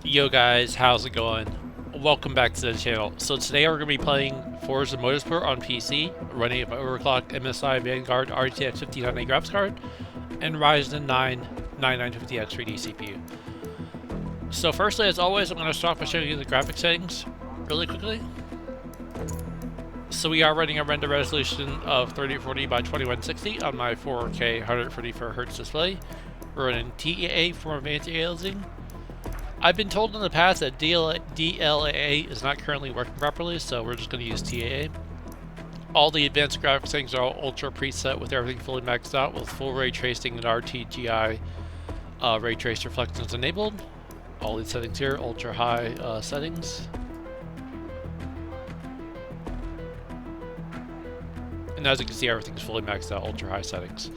Yo guys, how's it going? Welcome back to the channel. So today we're going to be playing Forza Motorsport on PC, running an overclocked MSI Vanguard RTX 1590 graphics card, and Ryzen 9 9950X 3D CPU. So firstly, as always, I'm going to start by showing you the graphics settings really quickly. So we are running a render resolution of 3040 by 2160 on my 4K 144Hz display. We're running TAA for anti-aliasing. I've been told in the past that DLSS is not currently working properly, so we're just going to use TAA. All the advanced graphics settings are all ultra preset with everything fully maxed out with full ray tracing and RTGI ray trace reflections enabled. All these settings here, ultra high settings. And as you can see, everything's fully maxed out, ultra high settings.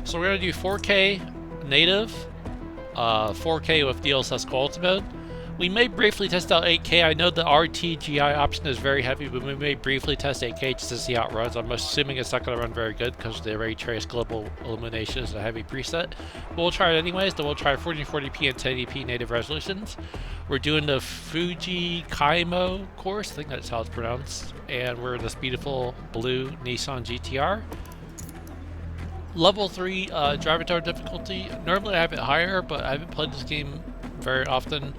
So we're going to do 4K native. 4K with DLSS quality mode. We may briefly test out 8K. I know the RTGI option is very heavy, but we may briefly test 8K just to see how it runs. I'm assuming it's not going to run very good because the ray trace global illumination is a heavy preset. But we'll try it anyways. Then we'll try 1440p and 1080p native resolutions. We're doing the Fujimi Kaido course, I think that's how it's pronounced, and we're in this beautiful blue Nissan GTR. Level 3 driver tower difficulty. Normally I have it higher, but I haven't played this game very often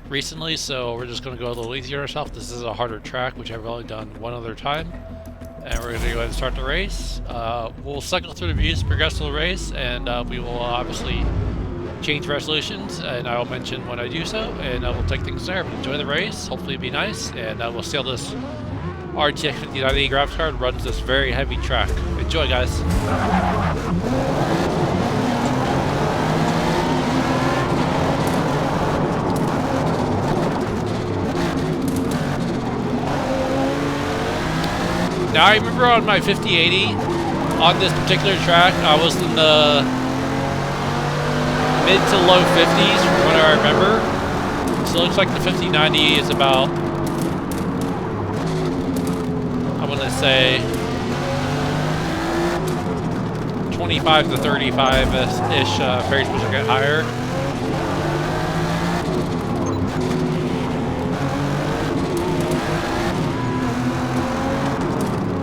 recently, so we're just going to go a little easier on ourselves. This is a harder track, which I've only done one other time. And we're going to go ahead and start the race. We'll cycle through the views, progress through the race, and we will obviously change resolutions, and I will mention when I do so, and we'll take things there. But enjoy the race, hopefully it'll be nice, and we'll see how this RTX 1590 graphics card runs this very heavy track. Enjoy, guys. Now I remember on my 5080, on this particular track, I was in the mid to low 50s from what I remember. So it looks like the 5090 is about, I want to say 25 to 35-ish frames per second higher.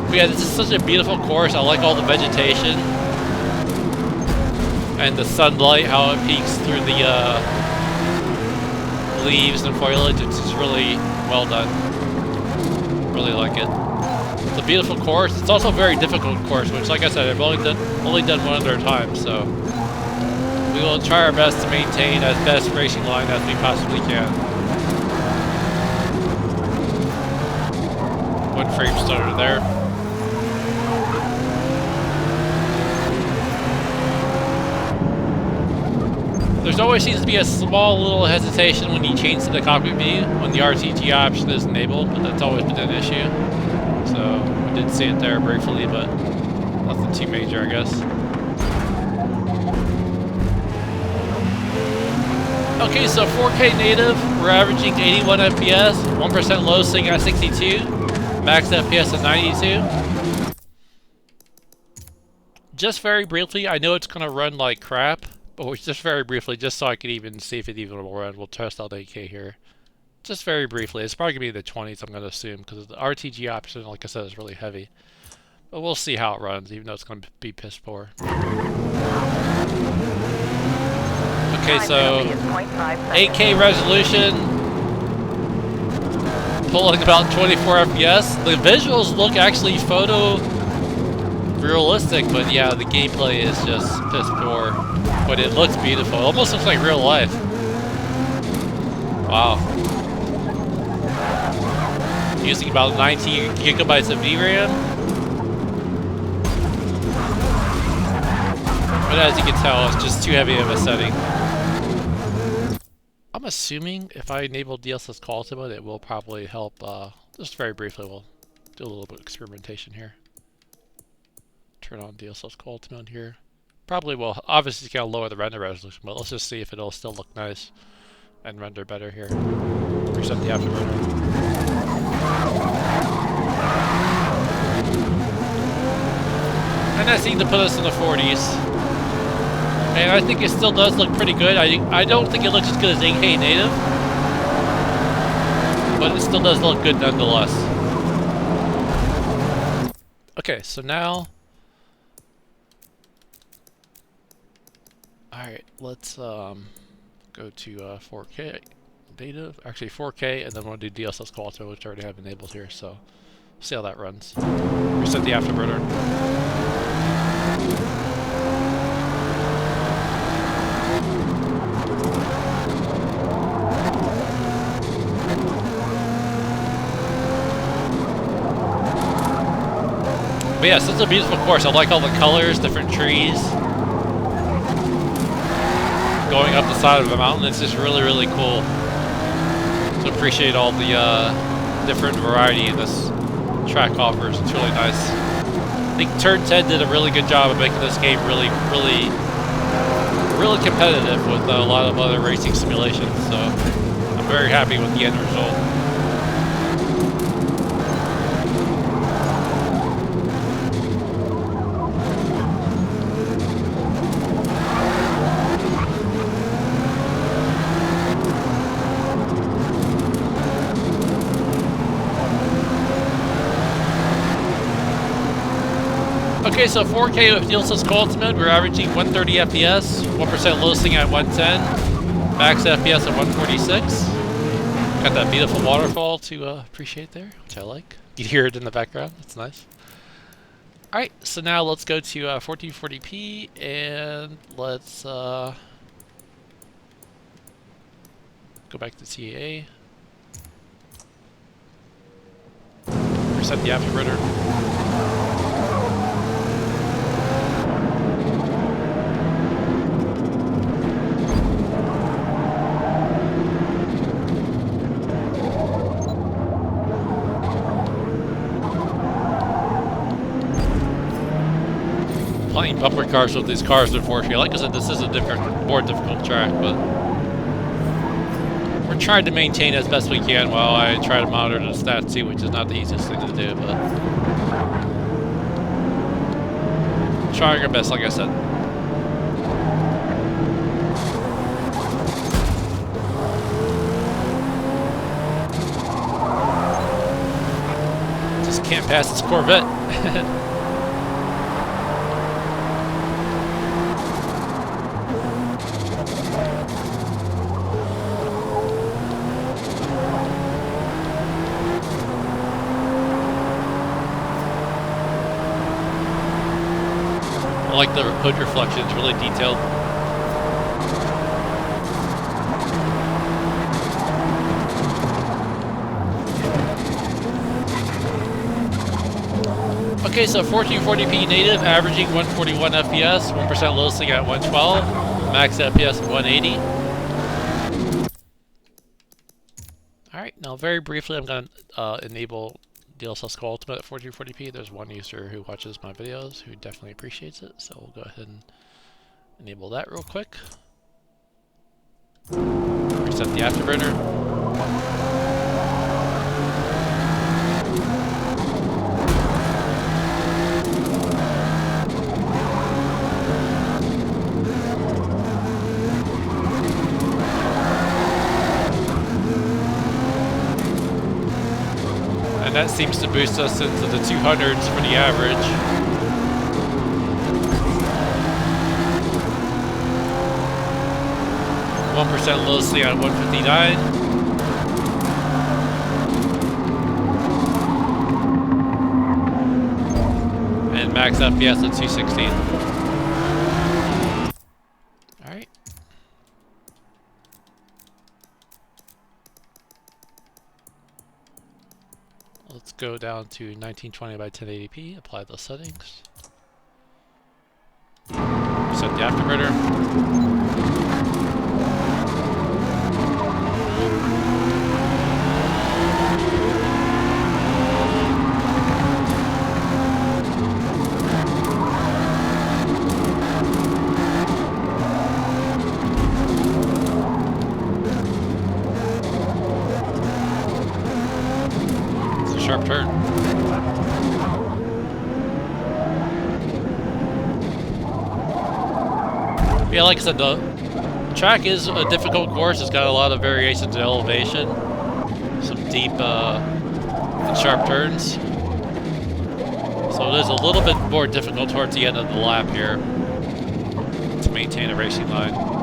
But yeah, this is such a beautiful course. I like all the vegetation and the sunlight, how it peeks through the leaves and foliage. It's just really well done. Really like it. It's a beautiful course. It's also a very difficult course, which, like I said, I've only done one other time, so we will try our best to maintain as best racing line as we possibly can. One frame stutter there. There's always seems to be a small little hesitation when you change to the cockpit view when the RTGI option is enabled, but that's always been an issue. So we did see it there briefly, but nothing too major, I guess. Okay, so 4K native, we're averaging 81 FPS, 1% low sitting at 62, max FPS at 92. Just very briefly, I know it's going to run like crap, but just very briefly, just so I could even see if it even will run, we'll test out 8K here. Just very briefly. It's probably going to be in the 20s, I'm going to assume, because the RTG option, like I said, is really heavy. But we'll see how it runs, even though it's going to be piss poor. Okay, so 8K resolution, pulling about 24 FPS. The visuals look actually realistic, but yeah, the gameplay is just piss poor. But it looks beautiful. It almost looks like real life. Wow. Using about 19 gigabytes of VRAM. But as you can tell, it's just too heavy of a setting. I'm assuming if I enable DLSS quality mode, it will probably help. Just very briefly, we'll do a little bit of experimentation here. Turn on DLSS quality mode here. Probably will. Obviously, it's going to lower the render resolution, but let's just see if it'll still look nice and render better here. Reset the afterburner. And that seemed to put us in the 40s. And I think it still does look pretty good. I don't think it looks as good as 8K native, but it still does look good nonetheless. Okay, so now... Alright, let's go to 4K native, actually 4K, and then we'll do DLSS quality, which I already have enabled here, so see how that runs. Reset the afterburner. But yes, it's a beautiful course. I like all the colors, different trees. Going up the side of a mountain, it's just really, really cool. So appreciate all the different variety this track offers. It's really nice. I think Turn 10 did a really good job of making this game really competitive with a lot of other racing simulations. So I'm very happy with the end result. Okay, so 4K with DLSS quality mode, we're averaging 130 FPS, 1% low-sing at 110, max FPS at 146. Got that beautiful waterfall to appreciate there, which I like. You can hear it in the background, it's nice. Alright, so now let's go to 1440p, and let's go back to CAA. Reset the afterburner. Playing bumper cars with these cars, unfortunately. Like I said, this is a different, more difficult track, but we're trying to maintain as best we can while I try to monitor the stats too, which is not the easiest thing to do, but trying our best, like I said. Just can't pass this Corvette. I like the hood reflection, it's really detailed. Okay, so 1440p native, averaging 141 FPS, 1% low-sing at 112, max FPS at 180. Alright, now very briefly I'm going to enable DLSS Ultimate at 1440p. There's one user who watches my videos who definitely appreciates it, so we'll go ahead and enable that real quick. Reset the afterburner. And that seems to boost us into the 200s for the average. %, low-sing at 159. And max FPS at 216. Alright. Let's go down to 1920 by 1080p, apply those settings. Set the afterburner. Sharp turn. Yeah, like I said, the track is a difficult course. It's got a lot of variations in elevation. some deep and sharp turns. So it is a little bit more difficult towards the end of the lap here to maintain a racing line.